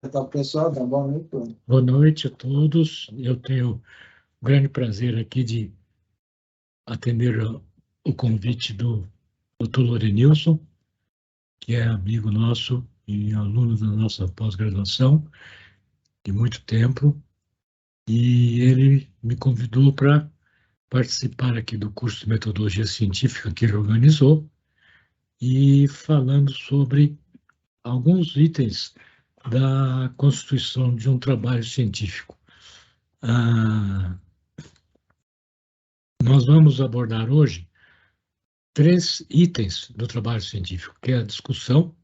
Então, pessoal, dá boa noite. Boa noite a todos. Eu tenho o grande prazer aqui de atender o convite do Dr. Lorenilson, que é amigo nosso e aluno da nossa pós-graduação de muito tempo, e ele me convidou para participar aqui do curso de metodologia científica que ele organizou e falando sobre alguns itens da constituição de um trabalho científico. Ah, nós vamos abordar hoje três itens do trabalho científico, que é a discussão,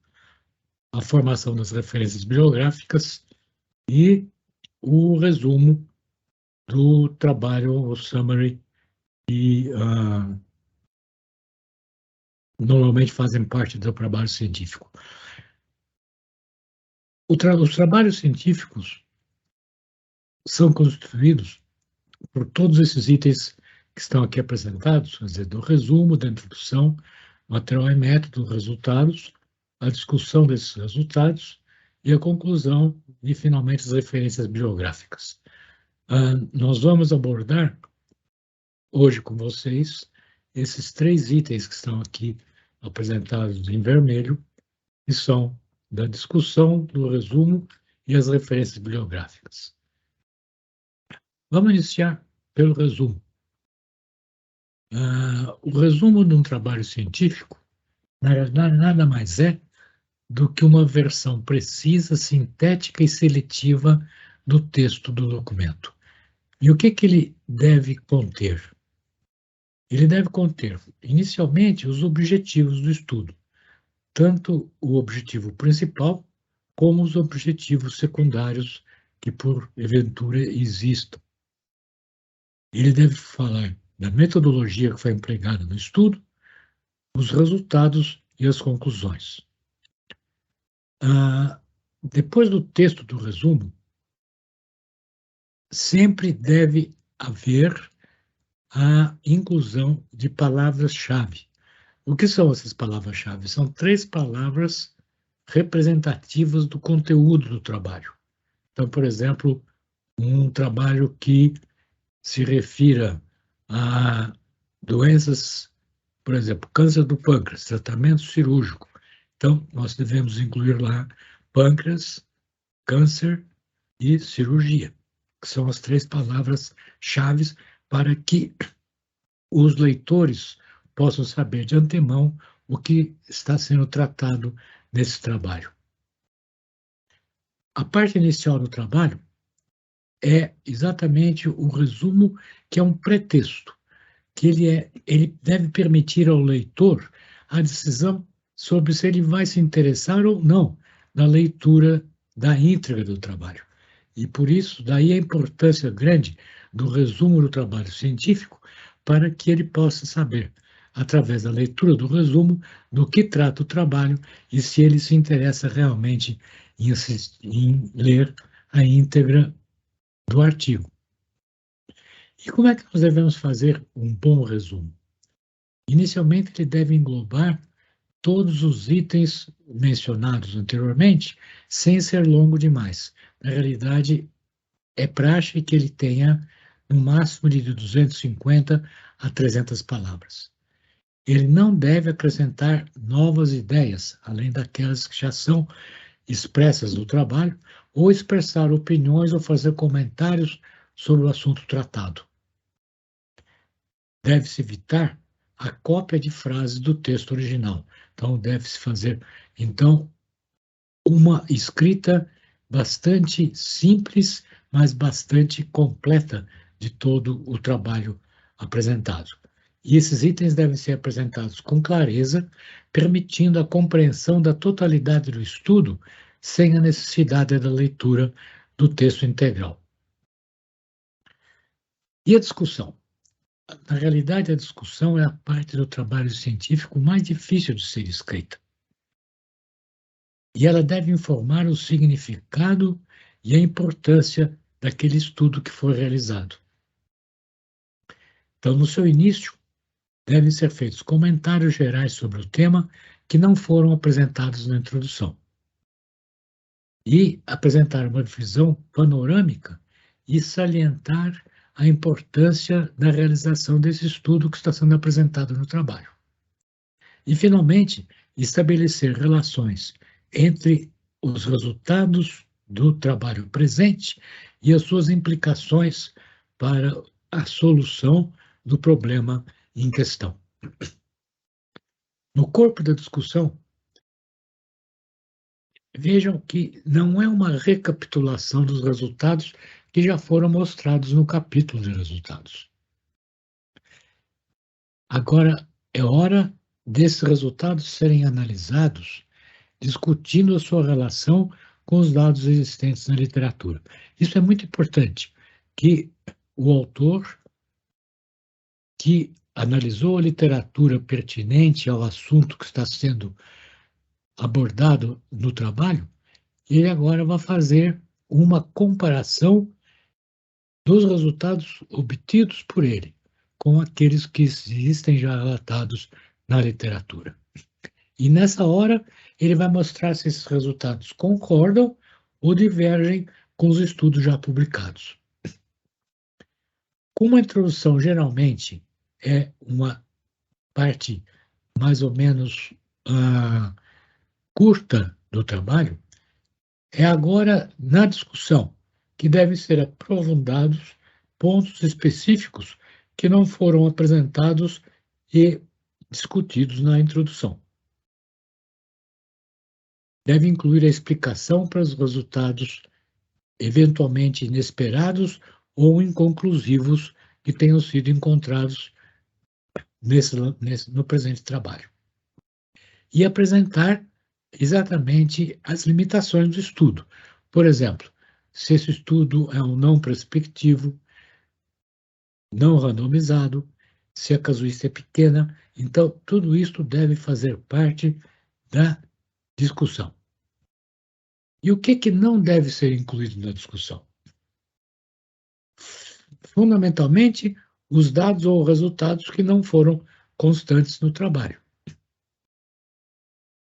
a formação das referências bibliográficas e o resumo do trabalho, o summary, que normalmente fazem parte do trabalho científico. Os trabalhos científicos são constituídos por todos esses itens que estão aqui apresentados, quer dizer, do resumo, da introdução, material e método, resultados, a discussão desses resultados e a conclusão e, finalmente, as referências bibliográficas. Nós vamos abordar hoje com vocês esses três itens que estão aqui apresentados em vermelho, que são da discussão, do resumo e as referências bibliográficas. Vamos iniciar pelo resumo. O resumo de um trabalho científico nada mais é do que uma versão precisa, sintética e seletiva do texto do documento. E o que ele deve conter? Ele deve conter, inicialmente, os objetivos do estudo, tanto o objetivo principal como os objetivos secundários que, por eventura, existam. Ele deve falar da metodologia que foi empregada no estudo, os resultados e as conclusões. Depois do texto do resumo, sempre deve haver a inclusão de palavras-chave. O que são essas palavras-chave? São três palavras representativas do conteúdo do trabalho. Então, por exemplo, um trabalho que se refira a doenças, por exemplo, câncer do pâncreas, tratamento cirúrgico. Então, nós devemos incluir lá pâncreas, câncer e cirurgia, que são as três palavras-chave para que os leitores possam saber de antemão o que está sendo tratado nesse trabalho. A parte inicial do trabalho é exatamente o resumo, que é um pretexto, que ele deve permitir ao leitor a decisão sobre se ele vai se interessar ou não na leitura da íntegra do trabalho. E por isso, daí a importância grande do resumo do trabalho científico, para que ele possa saber, através da leitura do resumo, do que trata o trabalho e se ele se interessa realmente em ler a íntegra do artigo. E como é que nós devemos fazer um bom resumo? Inicialmente, ele deve englobar todos os itens mencionados anteriormente, sem ser longo demais. Na realidade, é praxe que ele tenha no máximo de 250 a 300 palavras. Ele não deve acrescentar novas ideias, além daquelas que já são expressas no trabalho, ou expressar opiniões ou fazer comentários sobre o assunto tratado. Deve-se evitar a cópia de frases do texto original. Então, deve-se fazer, então, uma escrita bastante simples, mas bastante completa de todo o trabalho apresentado. E esses itens devem ser apresentados com clareza, permitindo a compreensão da totalidade do estudo, sem a necessidade da leitura do texto integral. E a discussão? Na realidade, a discussão é a parte do trabalho científico mais difícil de ser escrita. E ela deve informar o significado e a importância daquele estudo que foi realizado. Então, no seu início, devem ser feitos comentários gerais sobre o tema que não foram apresentados na introdução. e apresentar uma visão panorâmica e salientar a importância da realização desse estudo que está sendo apresentado no trabalho. E, finalmente, estabelecer relações entre os resultados do trabalho presente e as suas implicações para a solução do problema em questão. No corpo da discussão, vejam que não é uma recapitulação dos resultados que já foram mostrados no capítulo de resultados. Agora é hora desses resultados serem analisados, discutindo a sua relação com os dados existentes na literatura. Isso é muito importante, que o autor que analisou a literatura pertinente ao assunto que está sendo abordado no trabalho, ele agora vai fazer uma comparação dos resultados obtidos por ele com aqueles que existem já relatados na literatura. E nessa hora, ele vai mostrar se esses resultados concordam ou divergem com os estudos já publicados. Como a introdução geralmente é uma parte mais ou menos curta do trabalho, é agora na discussão que devem ser aprofundados pontos específicos que não foram apresentados e discutidos na introdução. Deve incluir a explicação para os resultados eventualmente inesperados ou inconclusivos que tenham sido encontrados no presente trabalho. E apresentar exatamente as limitações do estudo. Por exemplo, se esse estudo é um não prospectivo, não randomizado, se a casuística é pequena, então tudo isso deve fazer parte da discussão. E o que não deve ser incluído na discussão? Fundamentalmente, os dados ou resultados que não foram constantes no trabalho.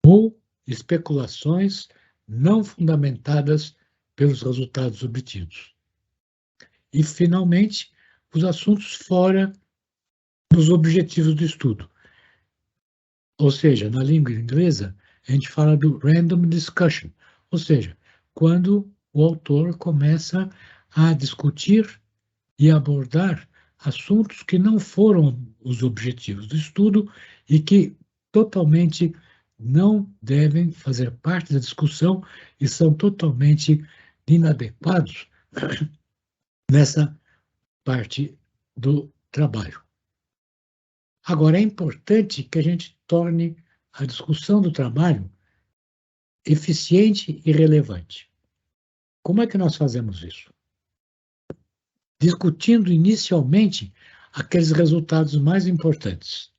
Ou especulações não fundamentadas pelos resultados obtidos. E, finalmente, os assuntos fora dos objetivos do estudo. Ou seja, na língua inglesa, a gente fala do random discussion, ou seja, quando o autor começa a discutir e abordar assuntos que não foram os objetivos do estudo e que totalmente não devem fazer parte da discussão e são totalmente inadequados nessa parte do trabalho. Agora, é importante que a gente torne a discussão do trabalho eficiente e relevante. Como é que nós fazemos isso? Discutindo inicialmente aqueles resultados mais importantes,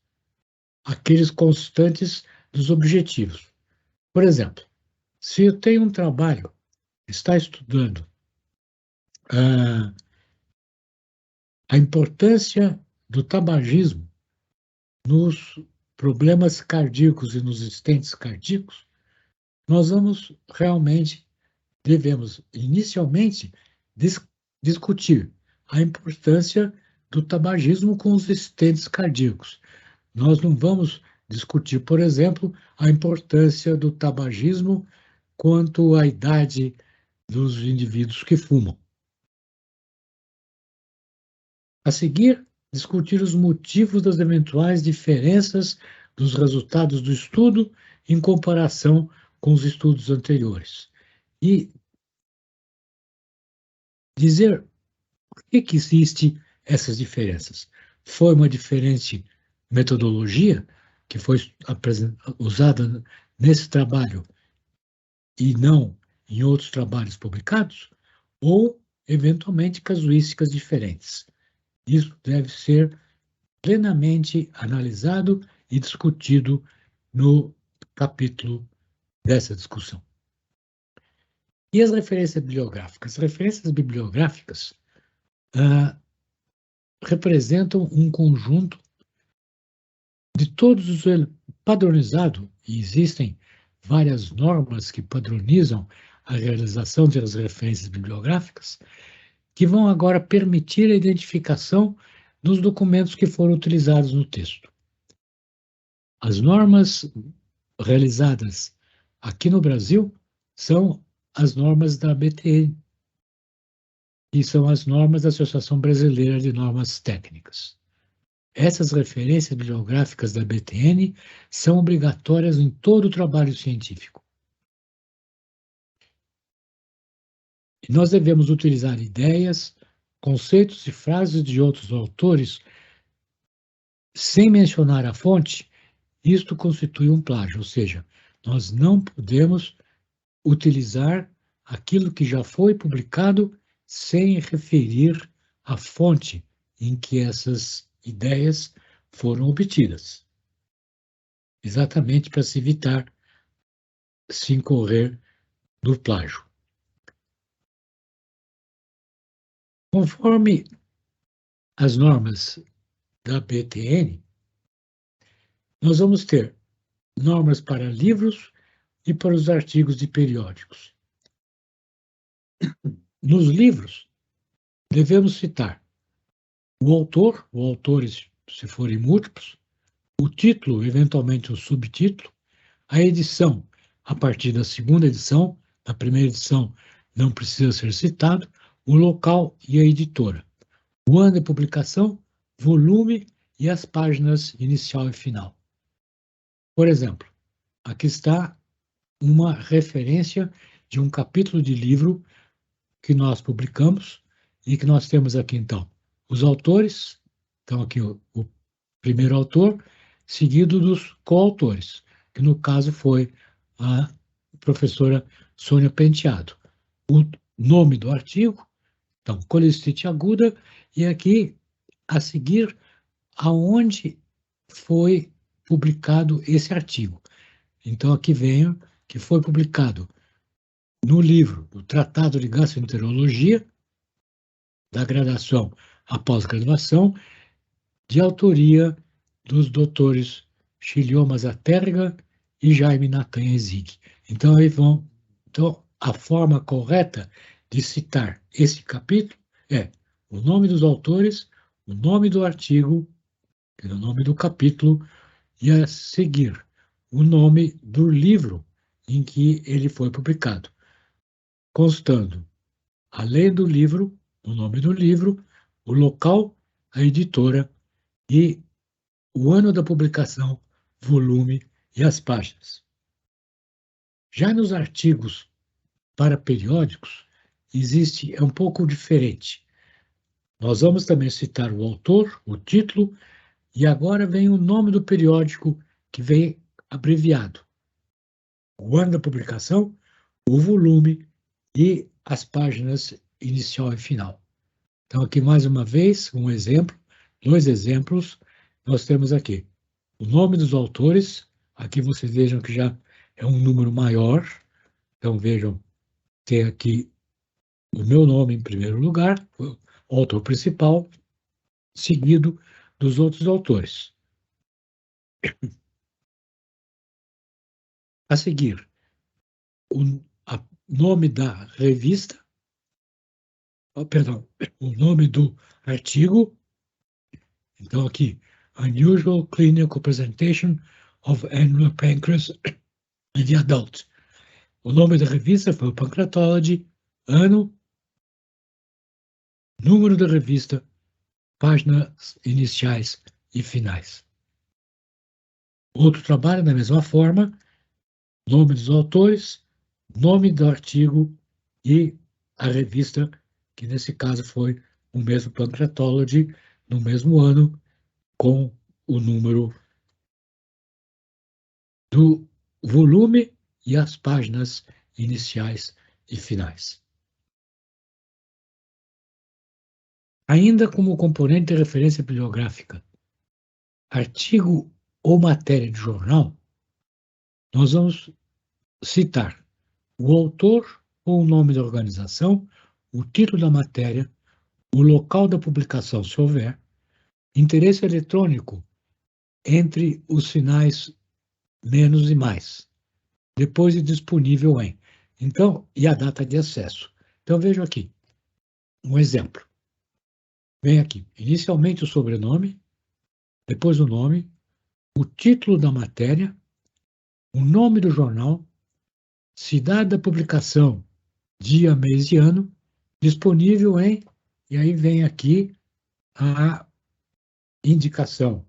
aqueles constantes dos objetivos. Por exemplo, se eu tenho um trabalho que está estudando a importância do tabagismo nos problemas cardíacos e nos estentes cardíacos, nós devemos inicialmente discutir a importância do tabagismo com os estentes cardíacos. Nós não vamos discutir, por exemplo, a importância do tabagismo quanto à idade dos indivíduos que fumam. A seguir, discutir os motivos das eventuais diferenças dos resultados do estudo em comparação com os estudos anteriores. E dizer por que existem essas diferenças. Foi uma diferente metodologia que foi usada nesse trabalho e não em outros trabalhos publicados, ou, eventualmente, casuísticas diferentes. Isso deve ser plenamente analisado e discutido no capítulo dessa discussão. E as referências bibliográficas? As referências bibliográficas representam um conjunto de todos os padronizado, e existem várias normas que padronizam a realização das referências bibliográficas, que vão agora permitir a identificação dos documentos que foram utilizados no texto. As normas realizadas aqui no Brasil são as normas da ABTN, que são as normas da Associação Brasileira de Normas Técnicas. Essas referências bibliográficas da ABTN são obrigatórias em todo o trabalho científico. E nós devemos utilizar ideias, conceitos e frases de outros autores sem mencionar a fonte. Isto constitui um plágio, ou seja, nós não podemos utilizar aquilo que já foi publicado sem referir a fonte em que essas ideias foram obtidas, exatamente para se evitar se incorrer do plágio. Conforme as normas da ABTN, nós vamos ter normas para livros e para os artigos de periódicos. Nos livros, devemos citar o autor, ou autores, se forem múltiplos, o título, eventualmente o subtítulo, a edição, a partir da segunda edição, da primeira edição não precisa ser citado, o local e a editora, o ano de publicação, volume e as páginas inicial e final. Por exemplo, aqui está uma referência de um capítulo de livro que nós publicamos e que nós temos aqui, então, os autores, então aqui o primeiro autor, seguido dos coautores, que no caso foi a professora Sônia Penteado. O nome do artigo, então, colicite aguda, e aqui, a seguir, aonde foi publicado esse artigo. Então, aqui vem que foi publicado no livro do Tratado de Gastroenterologia, da graduação à pós-graduação, de autoria dos doutores Chilio Mazzaterga e Jaime Natan Ezig. Então, aí vão. Então, a forma correta de citar esse capítulo é o nome dos autores, o nome do artigo, o nome do capítulo, e a seguir o nome do livro em que ele foi publicado, constando, além do livro, o nome do livro, o local, a editora e o ano da publicação, volume e as páginas. Já nos artigos para periódicos, é um pouco diferente. Nós vamos também citar o autor, o título, e agora vem o nome do periódico, que vem abreviado. O ano da publicação, o volume e as páginas inicial e final. Então, aqui mais uma vez, um exemplo, 2 exemplos, nós temos aqui o nome dos autores, aqui vocês vejam que já é um número maior, então vejam, tem aqui o meu nome em primeiro lugar, o autor principal, seguido dos outros autores. A seguir, o nome da revista, o nome do artigo, então aqui, Unusual Clinical Presentation of Annual Pancreas in the Adult. O nome da revista foi o Pancreatology, ano, número da revista, páginas iniciais e finais. Outro trabalho, da mesma forma, nome dos autores, nome do artigo e a revista, que nesse caso foi o mesmo Pancreatology, no mesmo ano, com o número do volume e as páginas iniciais e finais. Ainda como componente de referência bibliográfica, artigo ou matéria de jornal, nós vamos citar o autor ou o nome da organização, o título da matéria, o local da publicação, se houver, interesse eletrônico entre os sinais menos e mais, depois de disponível em. Então, e a data de acesso. Então, vejo aqui um exemplo. Vem aqui, inicialmente o sobrenome, depois o nome, o título da matéria, o nome do jornal, cidade da publicação, dia, mês e ano, disponível em, e aí vem aqui a indicação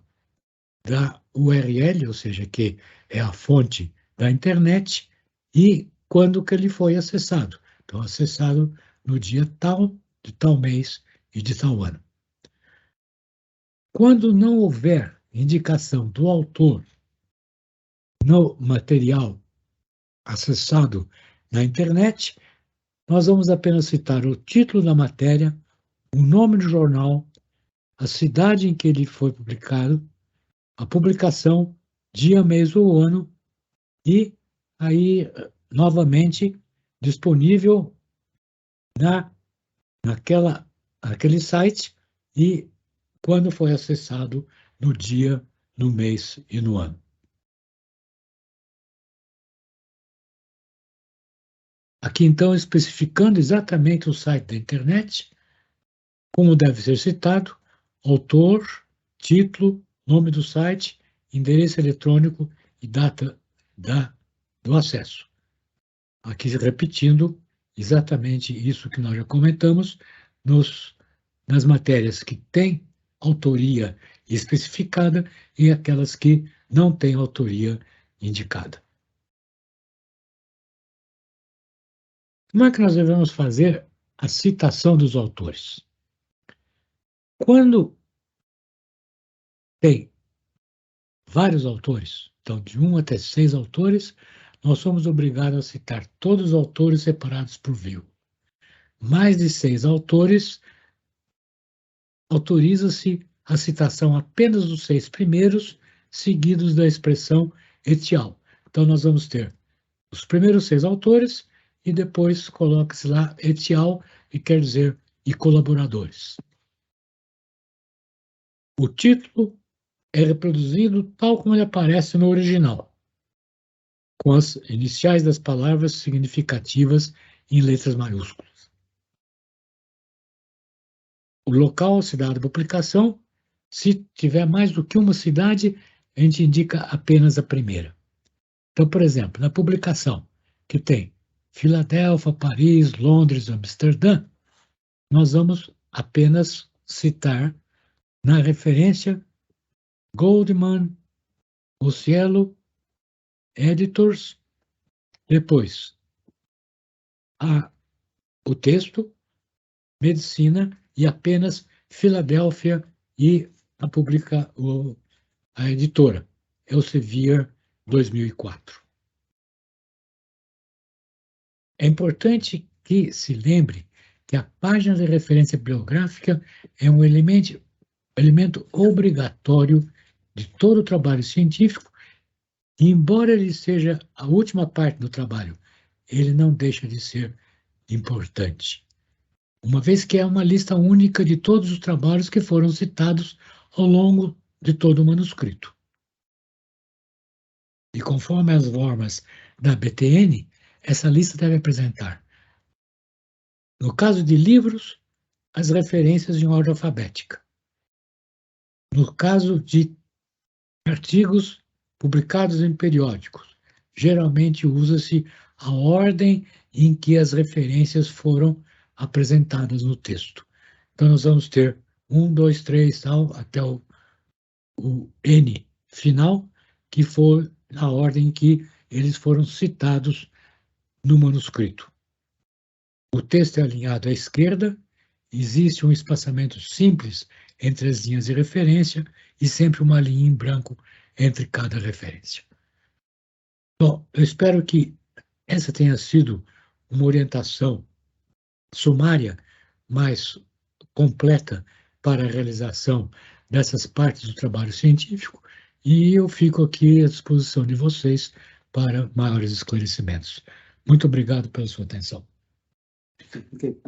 da URL, ou seja, que é a fonte da internet, e quando que ele foi acessado. Então, acessado no dia tal, de tal mês e de tal ano. Quando não houver indicação do autor no material acessado na internet, nós vamos apenas citar o título da matéria, o nome do jornal, a cidade em que ele foi publicado, a publicação, dia, mês ou ano, e aí, novamente, disponível naquele site e quando foi acessado no dia, no mês e no ano. Aqui, então, especificando exatamente o site da internet, como deve ser citado, autor, título, nome do site, endereço eletrônico e data do acesso. Aqui repetindo exatamente isso que nós já comentamos nas matérias que têm autoria especificada e aquelas que não têm autoria indicada. Como é que nós devemos fazer a citação dos autores? Quando tem vários autores, então de 1 até 6 autores, nós somos obrigados a citar todos os autores separados por vírgula. Mais de 6 autores, autoriza-se a citação apenas dos 6 primeiros, seguidos da expressão etial. Então, nós vamos ter os primeiros 6 autores e depois coloca-se lá etial, e quer dizer, e colaboradores. O título é reproduzido tal como ele aparece no original, com as iniciais das palavras significativas em letras maiúsculas. O local, cidade de publicação, se tiver mais do que uma cidade, a gente indica apenas a primeira. Então, por exemplo, na publicação, que tem Filadélfia, Paris, Londres, Amsterdã, nós vamos apenas citar na referência Goldman, Ocielo, Editors, depois o texto, medicina e apenas Filadélfia e a editora, Elsevier 2004. É importante que se lembre que a página de referência bibliográfica é um elemento obrigatório de todo o trabalho científico, e embora ele seja a última parte do trabalho, ele não deixa de ser importante, uma vez que é uma lista única de todos os trabalhos que foram citados ao longo de todo o manuscrito. E conforme as normas da BTN, essa lista deve apresentar, no caso de livros, as referências em ordem alfabética. No caso de artigos publicados em periódicos, geralmente usa-se a ordem em que as referências foram apresentadas no texto. Então, nós vamos ter 1, 2, 3, tal, até o N final, que for a ordem em que eles foram citados no manuscrito. O texto é alinhado à esquerda, existe um espaçamento simples entre as linhas de referência e sempre uma linha em branco entre cada referência. Bom, eu espero que essa tenha sido uma orientação sumária, mais completa para a realização dessas partes do trabalho científico, e eu fico aqui à disposição de vocês para maiores esclarecimentos. Muito obrigado pela sua atenção. Ok.